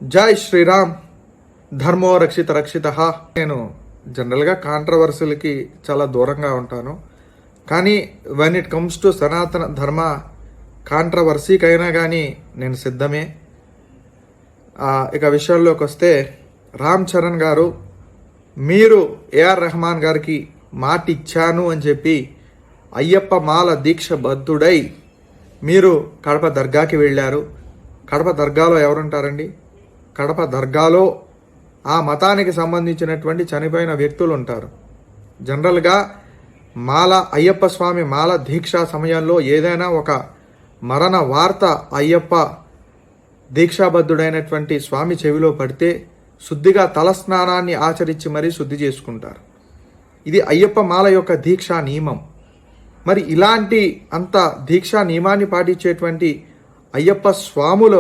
జై శ్రీరామ్. ధర్మో రక్షిత రక్షిత. నేను జనరల్గా కాంట్రవర్సీలకి చాలా దూరంగా ఉంటాను, కానీ వెన్ ఇట్ కమ్స్ టు సనాతన ధర్మ కాంట్రవర్సీకైనా కానీ నేను సిద్ధమే. ఇక విషయంలోకి వస్తే, రామ్ చరణ్ గారు, మీరు ఏఆర్ రెహమాన్ గారికి మాట ఇచ్చాను అని చెప్పి అయ్యప్ప మాల దీక్ష బద్ధుడై మీరు కడప దర్గాకి వెళ్ళారు. కడప దర్గాలో ఎవరుంటారండి? కడప దర్గాలో ఆ మతానికి సంబంధించినటువంటి చనిపోయిన వ్యక్తులు ఉంటారు. జనరల్గా అయ్యప్ప స్వామి మాల దీక్షా సమయంలో ఏదైనా ఒక మరణ వార్త అయ్యప్ప దీక్షాబద్ధుడైనటువంటి స్వామి చెవిలో పడితే శుద్ధిగా తలస్నానాన్ని ఆచరించి మరీ శుద్ధి చేసుకుంటారు. ఇది అయ్యప్ప మాల యొక్క దీక్షా నియమం. మరి ఇలాంటి అంత దీక్షా నియమాన్ని పాటించేటువంటి అయ్యప్ప స్వాముల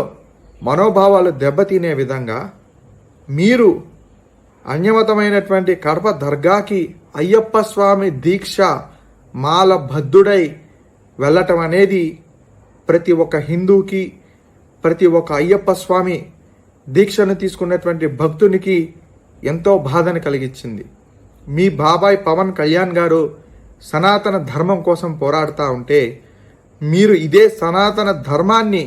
మనోభావాలు దెబ్బతినే విధంగా మీరు అన్యమతమైనటువంటి కడప దర్గాకి అయ్యప్ప స్వామి దీక్ష మాల బద్ధుడై వెళ్ళటం అనేది ప్రతి ఒక్క హిందూకి, ప్రతి ఒక్క అయ్యప్ప స్వామి దీక్షను తీసుకున్నటువంటి భక్తునికి ఎంతో బాధను కలిగించింది. మీ బాబాయ్ పవన్ కళ్యాణ్ గారు సనాతన ధర్మం కోసం పోరాడుతూ ఉంటే, మీరు ఇదే సనాతన ధర్మాన్ని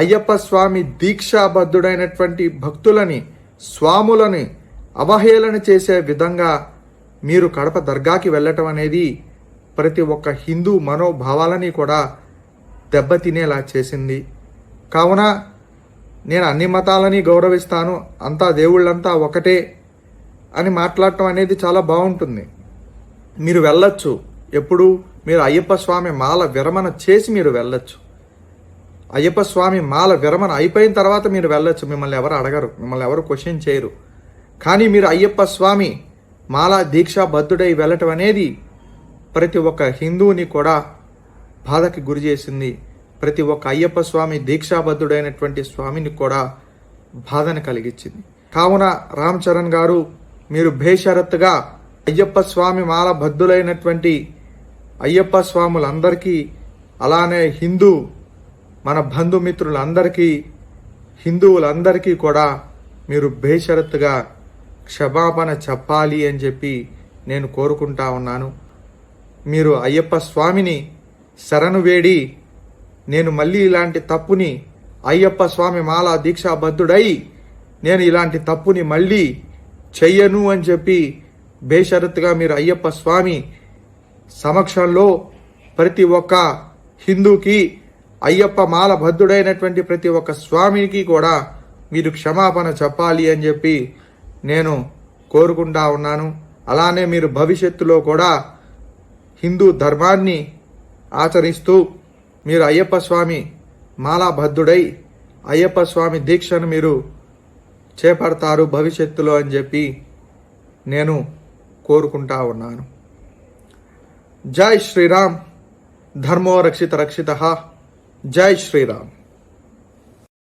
అయ్యప్ప స్వామి దీక్షాబద్ధుడైనటువంటి భక్తులని, స్వాములని అవహేళన చేసే విధంగా మీరు కడప దర్గాకి వెళ్ళటం అనేది ప్రతి ఒక్క హిందూ మనోభావాలని కూడా దెబ్బతినేలా చేసింది. కావున నేను అన్ని మతాలని గౌరవిస్తాను, అంతా దేవుళ్ళంతా ఒకటే అని మాట్లాడటం అనేది చాలా బాగుంటుంది. మీరు వెళ్ళొచ్చు, ఎప్పుడు మీరు అయ్యప్ప స్వామి మాల విరమణ చేసి మీరు వెళ్ళొచ్చు. అయ్యప్ప స్వామి మాల విరమణ అయిపోయిన తర్వాత మీరు వెళ్ళొచ్చు. మిమ్మల్ని ఎవరు అడగరు, మిమ్మల్ని ఎవరు క్వశ్చన్ చేయరు. కానీ మీరు అయ్యప్ప స్వామి మాలా దీక్షాబద్ధుడై వెళ్ళటం అనేది ప్రతి ఒక్క హిందువుని కూడా బాధకి గురి చేసింది. ప్రతి ఒక్క అయ్యప్ప స్వామి దీక్షాబద్ధుడైనటువంటి స్వామిని కూడా బాధను కలిగించింది. కావున రామ్ చరణ్ గారు, మీరు బేషరత్తుగా అయ్యప్ప స్వామి మాల బద్ధులైనటువంటి అయ్యప్ప స్వాములందరికీ, అలానే మన బంధుమిత్రులందరికీ, హిందువులందరికీ కూడా మీరు బేషరత్తుగా క్షమాపణ చెప్పాలి అని చెప్పి నేను కోరుకుంటా ఉన్నాను. మీరు అయ్యప్ప స్వామిని శరణు వేడి, నేను మళ్ళీ ఇలాంటి తప్పుని, అయ్యప్ప స్వామి మాలా దీక్షాబద్ధుడై నేను ఇలాంటి తప్పుని మళ్ళీ చెయ్యను అని చెప్పి బేషరత్తుగా మీరు అయ్యప్ప స్వామి సమక్షంలో ప్రతి ఒక్క హిందూకి, అయ్యప్ప మాల బద్ధుడైనటువంటి ప్రతి ఒక్క స్వామికి కూడా మీరు క్షమాపణ చెప్పాలి అని చెప్పి నేను కోరుకుంటా ఉన్నాను. అలానే మీరు భవిష్యత్తులో కూడా హిందూ ధర్మాన్ని ఆచరిస్తూ మీరు అయ్యప్ప స్వామి మాలా బద్ధుడై అయ్యప్ప స్వామి దీక్షను మీరు చేపడతారు భవిష్యత్తులో అని చెప్పి నేను కోరుకుంటా ఉన్నాను. జై శ్రీరామ్. ధర్మో రక్షిత రక్షిత. జై శ్రీరామ్.